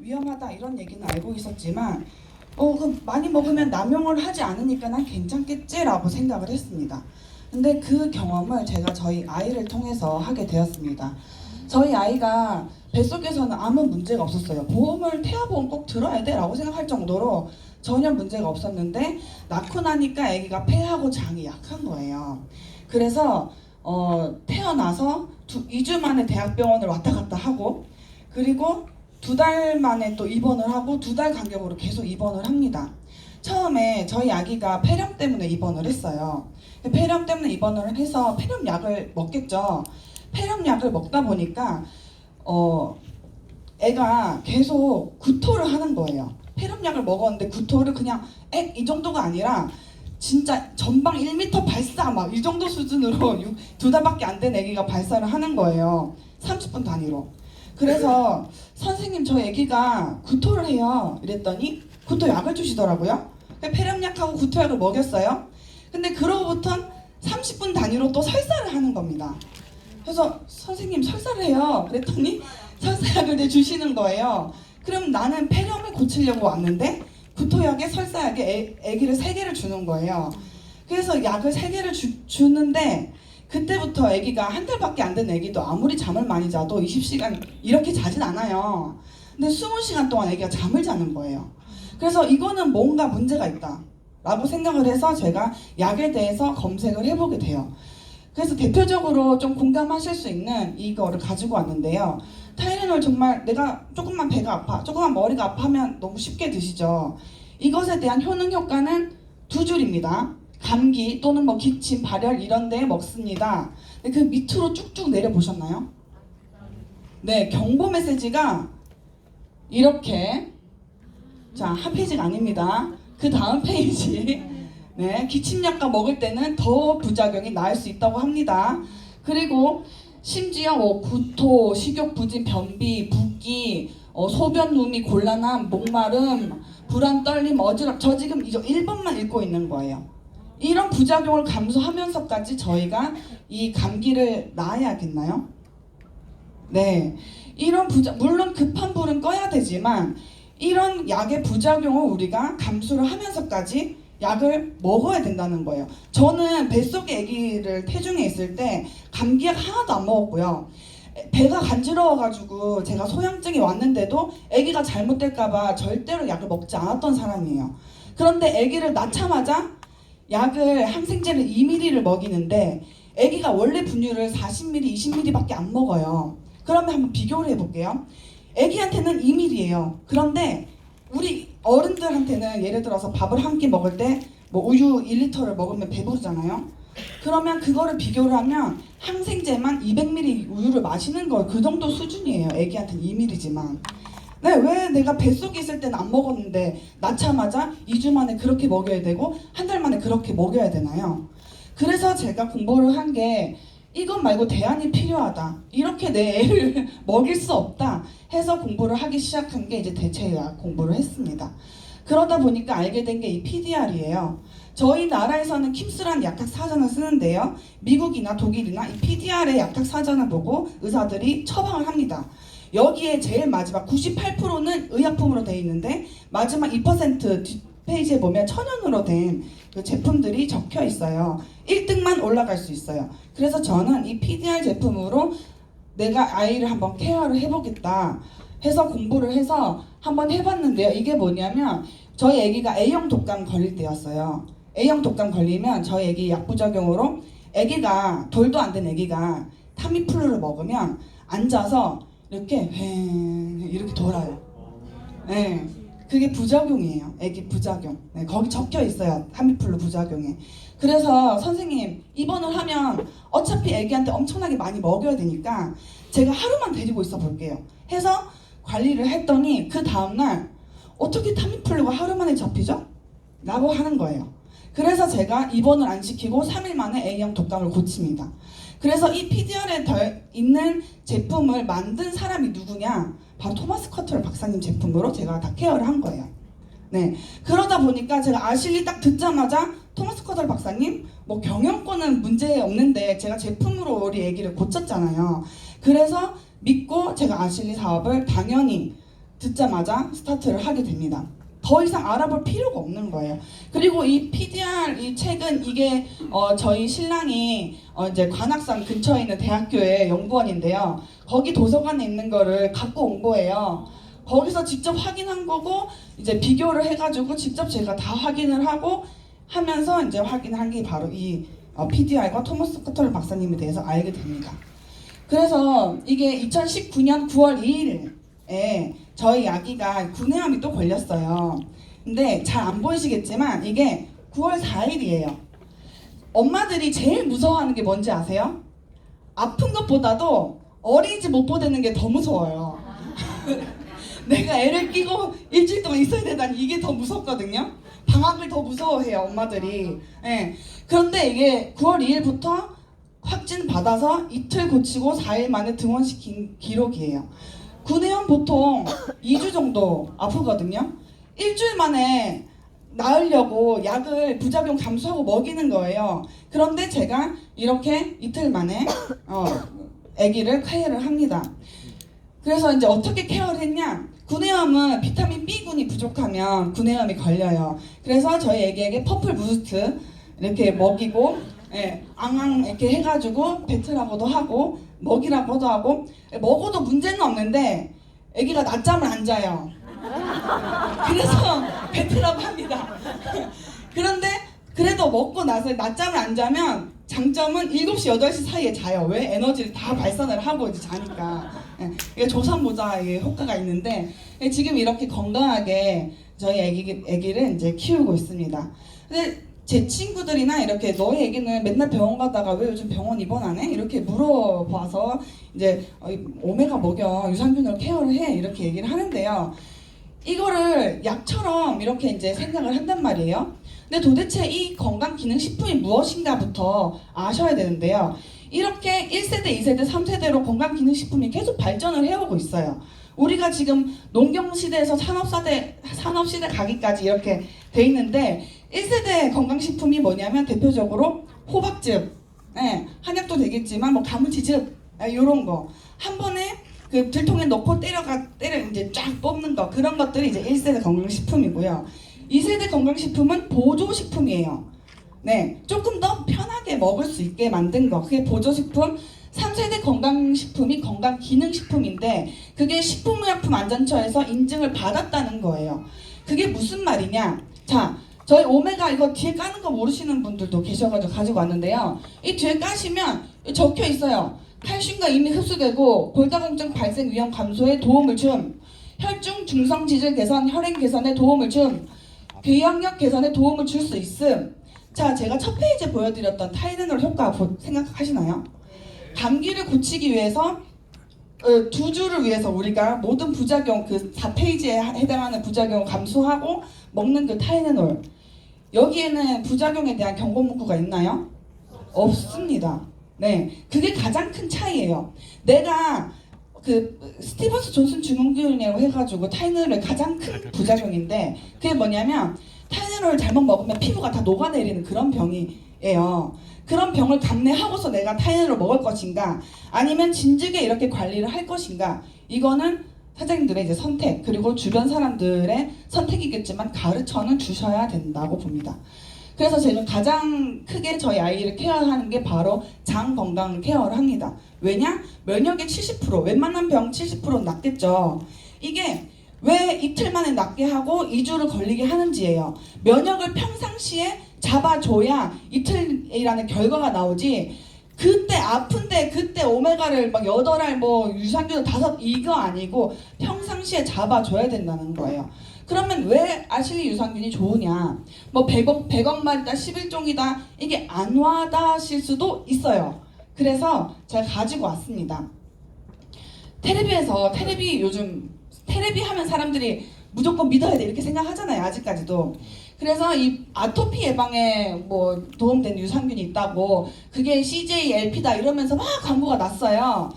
위험하다 이런 얘기는 알고 있었지만 많이 먹으면 남용을 하지 않으니까 난 괜찮겠지라고 생각을 했습니다. 근데 그 경험을 제가 저희 아이를 통해서 하게 되었습니다. 저희 아이가 뱃속에서는 아무 문제가 없었어요. 보험을 태아보험 꼭 들어야 돼 라고 생각할 정도로 전혀 문제가 없었는데 낳고 나니까 아기가 폐하고 장이 약한 거예요. 그래서 태어나서 2주 만에 대학병원을 왔다 갔다 하고, 그리고 2달 만에 또 입원을 하고 2달 간격으로 계속 입원을 합니다. 처음에 저희 아기가 폐렴 때문에 입원을 했어요. 폐렴 때문에 입원을 해서 폐렴약을 먹겠죠. 폐렴약을 먹다 보니까 애가 계속 구토를 하는 거예요. 폐렴약을 먹었는데 구토를 그냥 이 정도가 아니라 진짜 전방 1m 발사 막 이 정도 수준으로 2달밖에 안 된 애기가 발사를 하는 거예요. 30분 단위로. 그래서 선생님 저 애기가 구토를 해요 이랬더니 구토약을 주시더라고요. 폐렴약하고 구토약을 먹였어요. 근데 그로부터 30분 단위로 또 설사를 하는 겁니다. 그래서 선생님 설사를 해요 그랬더니 설사약을 주시는 거예요. 그럼 나는 폐렴을 고치려고 왔는데 구토약에 설사약에 애기를 3개를 주는 거예요. 그래서 약을 3개를 주는데 그때부터 아기가 1달밖에 안 된 아기도 아무리 잠을 많이 자도 20시간 이렇게 자진 않아요. 근데 20시간 동안 아기가 잠을 자는 거예요. 그래서 이거는 뭔가 문제가 있다 라고 생각을 해서 제가 약에 대해서 검색을 해보게 돼요. 그래서 대표적으로 좀 공감하실 수 있는 이거를 가지고 왔는데요. 타이레놀 정말 내가 조금만 배가 아파, 조금만 머리가 아파하면 너무 쉽게 드시죠. 이것에 대한 효능 효과는 2줄입니다. 감기 또는 뭐 기침, 발열 이런 데에 먹습니다. 근데 그 밑으로 쭉쭉 내려보셨나요? 네, 경보 메시지가 이렇게, 자, 한 페이지가 아닙니다. 그 다음 페이지. 네, 기침약과 먹을 때는 더 부작용이 나을 수 있다고 합니다. 그리고 심지어 구토, 식욕부진, 변비, 붓기, 소변 누미, 곤란함, 목마름, 불안, 떨림, 어지럽. 저 지금 이제 1번만 읽고 있는 거예요. 이런 부작용을 감수하면서까지 저희가 이 감기를 나아야겠나요? 네, 이런 물론 급한 불은 꺼야 되지만 이런 약의 부작용을 우리가 감수를 하면서까지 약을 먹어야 된다는 거예요. 저는 뱃속에 아기를 태중에 있을 때 감기약 하나도 안 먹었고요. 배가 간지러워가지고 제가 소염증이 왔는데도 아기가 잘못될까봐 절대로 약을 먹지 않았던 사람이에요. 그런데 아기를 낳자마자 약을 항생제를 2ml를 먹이는데 아기가 원래 분유를 40ml, 20ml밖에 안 먹어요. 그러면 한번 비교를 해볼게요. 아기한테는 2ml예요. 그런데 우리 어른들한테는 예를 들어서 밥을 한 끼 먹을 때 뭐 우유 1리터를 먹으면 배부르잖아요. 그러면 그거를 비교를 하면 항생제만 200ml 우유를 마시는 거 그 정도 수준이에요. 아기한테는 2ml지만. 네, 왜 내가 뱃속에 있을 때는 안 먹었는데 낳자마자 2주 만에 그렇게 먹여야 되고 1달 만에 그렇게 먹여야 되나요? 그래서 제가 공부를 한 게 이것 말고 대안이 필요하다. 이렇게 내 애를 먹일 수 없다 해서 공부를 하기 시작한 게 이제 대체의학 공부를 했습니다. 그러다 보니까 알게 된 게 이 PDR이에요. 저희 나라에서는 킴스라는 약학 사전을 쓰는데요. 미국이나 독일이나 이 PDR의 약학 사전을 보고 의사들이 처방을 합니다. 여기에 제일 마지막 98%는 의약품으로 되어 있는데 마지막 2% 뒷페이지에 보면 천연으로 된 그 제품들이 적혀 있어요. 1등만 올라갈 수 있어요. 그래서 저는 이 PDR 제품으로 내가 아이를 한번 케어를 해보겠다 해서 공부를 해서 한번 해봤는데요. 이게 뭐냐면 저희 아기가 A형 독감 걸릴 때였어요. A형 독감 걸리면 저희 아기 약부작용으로 아기가 돌도 안 된 아기가 타미플루를 먹으면 앉아서 이렇게 이렇게 돌아요. 네, 그게 부작용이에요. 아기 부작용. 네, 거기 적혀 있어요. 타미플루 부작용에. 그래서 선생님 입원을 하면 어차피 아기한테 엄청나게 많이 먹여야 되니까 제가 하루만 데리고 있어 볼게요 해서 관리를 했더니 그 다음날 어떻게 타미플루가 하루 만에 접히죠? 라고 하는 거예요. 그래서 제가 입원을 안 시키고 3일 만에 A형 독감을 고칩니다. 그래서 이 PDR에 있는 제품을 만든 사람이 누구냐? 바로 토마스 커틀 박사님 제품으로 제가 다 케어를 한 거예요. 네, 그러다 보니까 제가 아실리 딱 듣자마자 토마스 커틀 박사님 뭐 경영권은 문제 없는데 제가 제품으로 우리 애기를 고쳤잖아요. 그래서 믿고 제가 아실리 사업을 당연히 듣자마자 스타트를 하게 됩니다. 더 이상 알아볼 필요가 없는 거예요. 그리고 이 PDR 이 책은 이게 저희 신랑이 이제 관악산 근처에 있는 대학교의 연구원인데요. 거기 도서관에 있는 거를 갖고 온 거예요. 거기서 직접 확인한 거고 이제 비교를 해가지고 직접 제가 다 확인을 하고 하면서 이제 확인한 게 바로 이 PDR과 토머스 커털 박사님에 대해서 알게 됩니다. 그래서 이게 2019년 9월 2일에 저희 아기가 구내염이 또 걸렸어요. 근데 잘 안 보이시겠지만 이게 9월 4일이에요. 엄마들이 제일 무서워하는 게 뭔지 아세요? 아픈 것보다도 어린이집 못 보내는 게 더 무서워요. 내가 애를 끼고 일주일 동안 있어야 되다니 이게 더 무섭거든요. 방학을 더 무서워해요, 엄마들이. 네. 그런데 이게 9월 2일부터 확진 받아서 이틀 고치고 4일 만에 등원시킨 기록이에요. 구내염 보통 2주 정도 아프거든요. 일주일 만에 나으려고 약을 부작용 감수하고 먹이는 거예요. 그런데 제가 이렇게 이틀 만에 아기를 케어를 합니다. 그래서 이제 어떻게 케어를 했냐? 구내염은 비타민 B군이 부족하면 구내염이 걸려요. 그래서 저희 애기에게 퍼플 부스트 이렇게 먹이고 앙앙 이렇게 해가지고 뱉으라고도 하고 먹이라고도 하고 먹어도 문제는 없는데 애기가 낮잠을 안 자요. 그래서 뱉으라고 합니다. 그런데 그래도 먹고 나서 낮잠을 안 자면 장점은 7시, 8시 사이에 자요. 왜? 에너지를 다 발산을 하고 이제 자니까. 이게 조산모자의 효과가 있는데 지금 이렇게 건강하게 저희 애기를 이제 키우고 있습니다. 근데 제 친구들이나 이렇게 너희 애기는 맨날 병원 가다가 왜 요즘 병원 입원 안 해? 이렇게 물어봐서 이제 오메가 먹여 유산균으로 케어를 해 이렇게 얘기를 하는데요. 이거를 약처럼 이렇게 이제 생각을 한단 말이에요. 근데 도대체 이 건강기능식품이 무엇인가부터 아셔야 되는데요. 이렇게 1세대, 2세대, 3세대로 건강기능식품이 계속 발전을 해오고 있어요. 우리가 지금 농경시대에서 산업시대 가기까지 이렇게 돼 있는데 1세대 건강식품이 뭐냐면 대표적으로 호박즙, 한약도 되겠지만 뭐 가무치즙 이런 거 한 번에 그 들통에 넣고 때려 이제 쫙 뽑는 거 그런 것들이 이제 1세대 건강식품이고요. 2세대 건강식품은 보조식품이에요. 네, 조금 더 편하게 먹을 수 있게 만든 거 그게 보조식품. 3세대 건강식품이 건강기능식품인데 그게 식품의약품안전처에서 인증을 받았다는 거예요. 그게 무슨 말이냐? 자, 저희 오메가 이거 뒤에 까는 거 모르시는 분들도 계셔가지고 가지고 왔는데요. 이 뒤에 까시면 적혀 있어요. 칼슘과 이미 흡수되고 골다공증 발생 위험 감소에 도움을 줌, 혈중 중성 지질 개선, 혈행 개선에 도움을 줌, 궤양력 개선에 도움을 줄 수 있음. 자, 제가 첫 페이지에 보여드렸던 타이레놀 효과 생각하시나요? 감기를 고치기 위해서 2주를 위해서 우리가 모든 부작용 그 4페이지에 해당하는 부작용을 감수하고 먹는 그 타이레놀 여기에는 부작용에 대한 경고 문구가 있나요? 없습니다. 네, 그게 가장 큰 차이예요. 내가 그 스티븐스 존슨 증후군이라고 해가지고 타이레놀의 가장 큰 부작용인데 그게 뭐냐면 타이레놀을 잘못 먹으면 피부가 다 녹아내리는 그런 병이에요. 그런 병을 감내하고서 내가 타이레놀을 먹을 것인가 아니면 진즉에 이렇게 관리를 할 것인가 이거는 사장님들의 이제 선택 그리고 주변 사람들의 선택이겠지만 가르쳐는 주셔야 된다고 봅니다. 그래서 제가 가장 크게 저희 아이를 케어하는 게 바로 장 건강 케어를 합니다. 왜냐? 면역의 70% 웬만한 병 70%는 낫겠죠. 이게 왜 이틀 만에 낫게 하고 2주를 걸리게 하는지예요. 면역을 평상시에 잡아줘야 이틀이라는 결과가 나오지 그때 아픈데 그때 오메가를 막 8알 뭐 유산균을 5 이거 아니고 평상시에 잡아줘야 된다는 거예요. 그러면 왜 아실리 유산균이 좋으냐? 뭐 100억 마리다 11종이다 이게 안 와닿으실 수도 있어요. 그래서 제가 가지고 왔습니다. 테레비 요즘 테레비 하면 사람들이 무조건 믿어야 돼 이렇게 생각하잖아요. 아직까지도. 그래서 이 아토피 예방에 뭐 도움된 유산균이 있다고 그게 CJLP다 이러면서 막 광고가 났어요.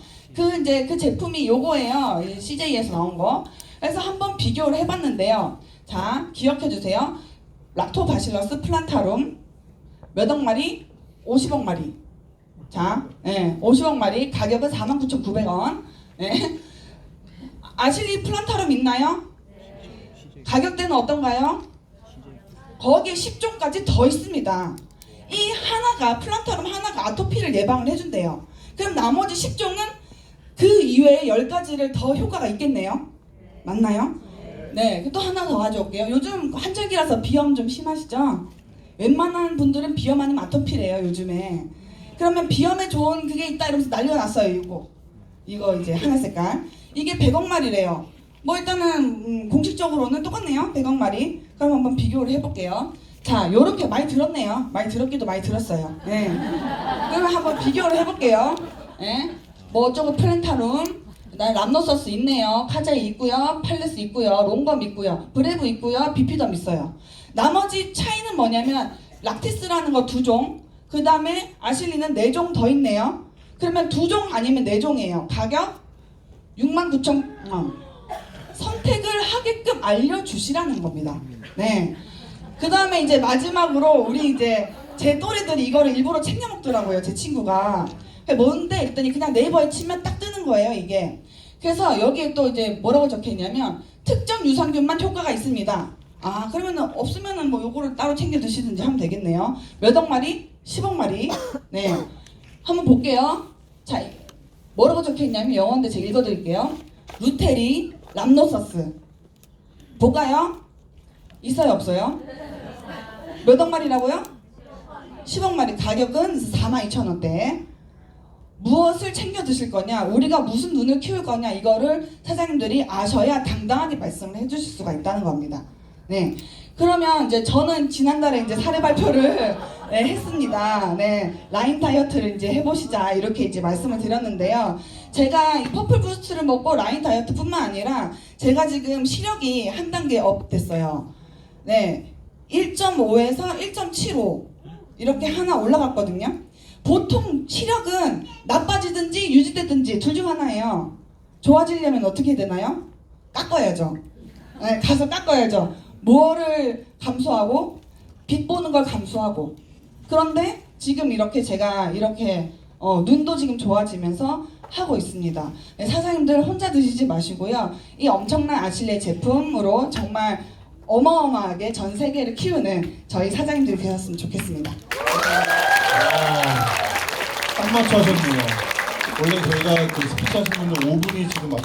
이제 그 제품이 요거예요. CJ에서 나온 거. 그래서 한번 비교를 해봤는데요. 자, 기억해 주세요. 락토바실러스 플란타룸 몇 억 마리? 50억 마리. 자, 50억 마리 가격은 49,900원. 아실리 플란타룸 있나요? 가격대는 어떤가요? 거기에 10종까지 더 있습니다. 이 하나가 플란타룸 하나가 아토피를 예방을 해준대요. 그럼 나머지 10종은 그 이외에 10가지를 더 효과가 있겠네요. 맞나요? 네, 또 하나 더 가져올게요. 요즘 한절기라서 비염 좀 심하시죠? 웬만한 분들은 비염 아니면 아토피래요, 요즘에. 그러면 비염에 좋은 그게 있다 이러면서 난리가 났어요, 이거 이제 하늘 색깔. 이게 100억 마리래요. 뭐 일단은 공식적으로는 똑같네요, 100억 마리. 그럼 한번 비교를 해볼게요. 자, 요렇게 많이 들었네요. 많이 들었기도 많이 들었어요. 네. 그러면 한번 비교를 해볼게요. 네. 뭐 어쩌고 플랜타룸, 그다음에 람노서스 있네요. 카자이 있고요, 팔레스 있고요, 롱검 있고요, 브레브 있고요, 비피덤 있어요. 나머지 차이는 뭐냐면 락티스라는 거 2종, 그 다음에 아실리는 4종 더 있네요. 그러면 2종 아니면 4종이에요. 가격 69,000원. 선택을 하게끔 알려주시라는 겁니다. 네. 그 다음에 이제 마지막으로 우리 이제 제 또래들이 이거를 일부러 챙겨 먹더라고요, 제 친구가. 뭔데? 했더니 그냥 네이버에 치면 딱 뜨는 거예요, 이게. 그래서 여기에 또 이제 뭐라고 적혀있냐면 특정 유산균만 효과가 있습니다. 아, 그러면은 없으면은 뭐 요거를 따로 챙겨 드시든지 하면 되겠네요. 몇억 마리? 10억 마리. 네. 한번 볼게요. 자, 뭐라고 적혀있냐면 영어인데 제가 읽어드릴게요. 루테리, 람노서스. 볼까요? 있어요, 없어요? 몇억 마리라고요? 10억 마리. 가격은 42,000원대. 무엇을 챙겨 드실 거냐, 우리가 무슨 눈을 키울 거냐, 이거를 사장님들이 아셔야 당당하게 말씀을 해주실 수가 있다는 겁니다. 네. 그러면 이제 저는 지난달에 이제 사례 발표를 네, 했습니다. 네. 라인 다이어트를 이제 해보시자 이렇게 이제 말씀을 드렸는데요. 제가 이 퍼플 부스트를 먹고 라인 다이어트뿐만 아니라 제가 지금 시력이 한 단계 업 됐어요. 네. 1.5에서 1.75 이렇게 하나 올라갔거든요. 보통 시력은 나빠지든지 유지되든지 둘 중 하나예요. 좋아지려면 어떻게 되나요? 깎아야죠. 네, 가서 깎아야죠. 뭐를 감수하고? 빛 보는 걸 감수하고. 그런데 지금 이렇게 제가 이렇게 눈도 지금 좋아지면서 하고 있습니다. 네, 사장님들 혼자 드시지 마시고요. 이 엄청난 아실레 제품으로 정말 어마어마하게 전 세계를 키우는 저희 사장님들이 되었으면 좋겠습니다. 딱 맞춰 하셨네요. 원래 저희가 그 스피치 하신 분들 5분이 지금